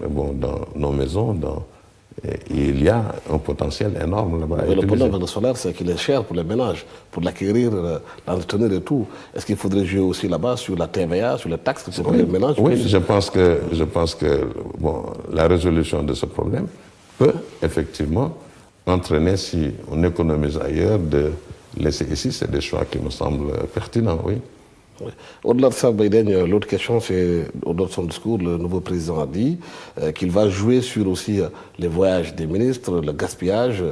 bon, dans nos maisons, il y a un potentiel énorme là-bas. Le problème avec le solaire, c'est qu'il est cher pour les ménages, pour l'acquérir, l'entretenir et tout. Est-ce qu'il faudrait jouer aussi là-bas sur la TVA, sur les taxes pour les ménages? Oui, je pense que bon, la résolution de ce problème peut effectivement entraîner, si on économise ailleurs, de laisser ici. C'est des choix qui me semblent pertinents, oui. Oui. Au-delà de ça, Baïden, l'autre question, c'est, au-delà de son discours, le nouveau président a dit qu'il va jouer sur aussi les voyages des ministres, le gaspillage,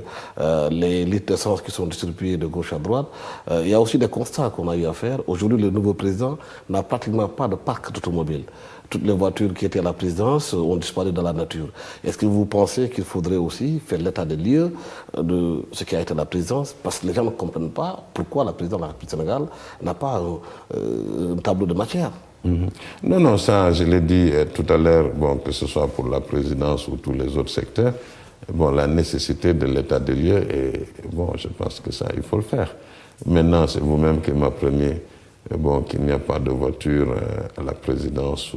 les litres d'essence qui sont distribués de gauche à droite. Il y a aussi des constats qu'on a eu à faire. Aujourd'hui, le nouveau président n'a pratiquement pas de parc d'automobiles. Toutes les voitures qui étaient à la présidence ont disparu dans la nature. Est-ce que vous pensez qu'il faudrait aussi faire l'état des lieux de ce qui a été la présidence? Parce que les gens ne comprennent pas pourquoi la présidence de la République du Sénégal n'a pas un tableau de matière. Non, non, ça, je l'ai dit tout à l'heure, bon, que ce soit pour la présidence ou tous les autres secteurs, bon, la nécessité de l'état des lieux, et bon, je pense que ça, il faut le faire. Maintenant, c'est vous-même qui m'appreniez bon, qu'il n'y a pas de voiture à la présidence,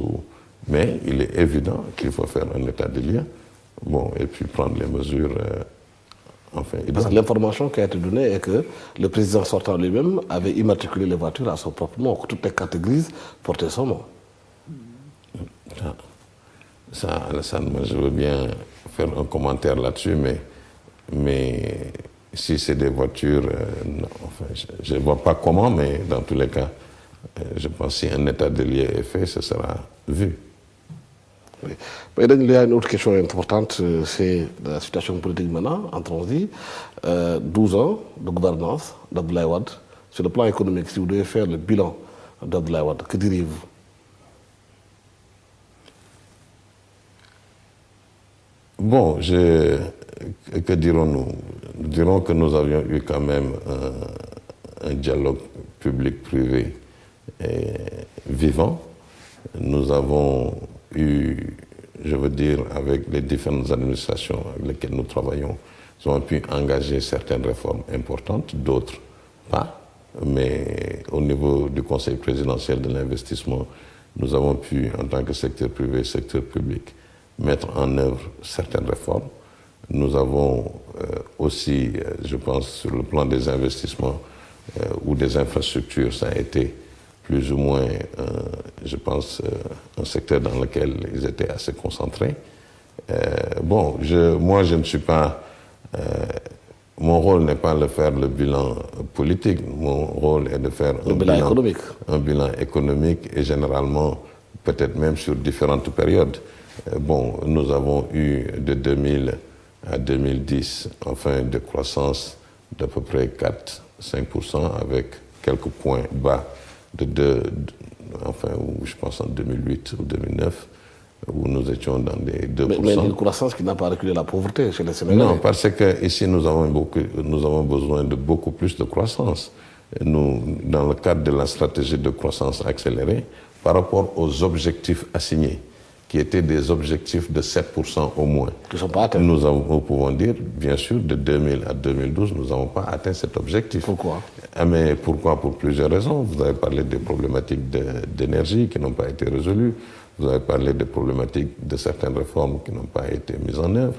mais il est évident qu'il faut faire un état des lieux, bon, et puis prendre les mesures. Enfin, parce que l'information qui a été donnée est que le président sortant lui-même avait immatriculé les voitures à son propre nom, que toutes les cartes grises portaient son nom. Ça, Alassane, moi je veux bien faire un commentaire là-dessus, mais si c'est des voitures, enfin, je ne vois pas comment, mais dans tous les cas, je pense que si un état de lieu est fait, ce sera vu. Oui. Il y a une autre question importante, c'est la situation politique maintenant, en transit. 12 ans de gouvernance d'Abdoulaye Wade. Sur le plan économique, si vous devez faire le bilan d'Abdoulaye Wade, que diriez-vous? Bon, que dirons-nous? Nous dirons que nous avions eu quand même un dialogue public-privé vivant. Nous avons eu, je veux dire, avec les différentes administrations avec lesquelles nous travaillons, nous avons pu engager certaines réformes importantes, d'autres pas. Mais au niveau du Conseil présidentiel de l'investissement, nous avons pu, en tant que secteur privé, secteur public, mettre en œuvre certaines réformes. Nous avons aussi, je pense, sur le plan des investissements ou des infrastructures, ça a été plus ou moins, je pense, un secteur dans lequel ils étaient assez concentrés. Bon, moi, je ne suis pas... mon rôle n'est pas de faire le bilan politique, mon rôle est de faire un bilan économique et généralement, peut-être même sur différentes périodes. Bon, nous avons eu de 2000 à 2010, enfin, de croissance d'à peu près 4-5% avec quelques points bas enfin, je pense en 2008 ou 2009, où nous étions dans des 2%. Mais une croissance qui n'a pas reculé la pauvreté chez les Sénégalais. Non, parce qu'ici, nous avons besoin de beaucoup plus de croissance. Nous, dans le cadre de la stratégie de croissance accélérée, par rapport aux objectifs assignés, qui étaient des objectifs de 7% au moins. Qui ne sont pas atteints. Nous pouvons dire, bien sûr, de 2000 à 2012, nous n'avons pas atteint cet objectif. Pourquoi? Mais pourquoi? Pour plusieurs raisons. Vous avez parlé des problématiques d'énergie qui n'ont pas été résolues. Vous avez parlé des problématiques de certaines réformes qui n'ont pas été mises en œuvre.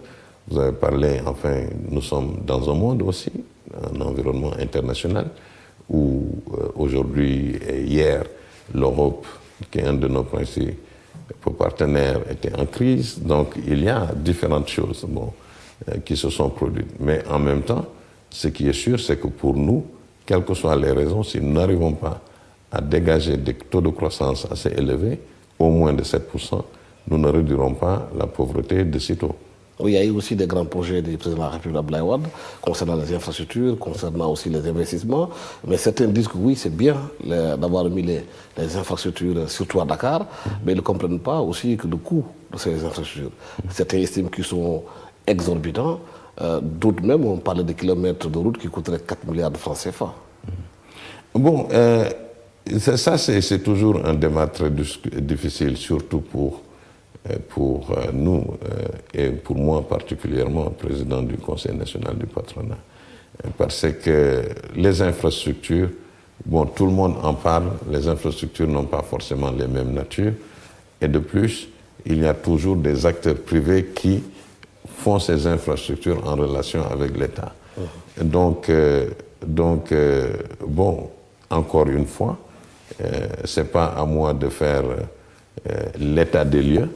Vous avez parlé, enfin, nous sommes dans un monde aussi, un environnement international, où aujourd'hui et hier, l'Europe, qui est un de nos principaux partenaires, était en crise. Donc il y a différentes choses qui se sont produites. Mais en même temps, ce qui est sûr, c'est que pour nous, quelles que soient les raisons, si nous n'arrivons pas à dégager des taux de croissance assez élevés, au moins de 7%, nous ne réduirons pas la pauvreté de sitôt. Oui, il y a eu aussi des grands projets du président de la République Abdoulaye Wade concernant les infrastructures, concernant aussi les investissements. Mais certains disent que oui, c'est bien d'avoir mis les infrastructures, surtout à Dakar, mais ils ne comprennent pas aussi que le coût de ces infrastructures. Certains estiment qu'ils sont exorbitants. D'autres même ont parlé de kilomètres de route qui coûteraient 4 milliards de francs CFA. Bon, ça c'est toujours un débat très difficile, surtout pour nous, et pour moi particulièrement, président du Conseil national du patronat. Parce que les infrastructures, bon, tout le monde en parle, les infrastructures n'ont pas forcément les mêmes natures. Et de plus, il y a toujours des acteurs privés qui font ces infrastructures en relation avec l'État. Donc, bon, encore une fois, ce n'est pas à moi de faire l'état des lieux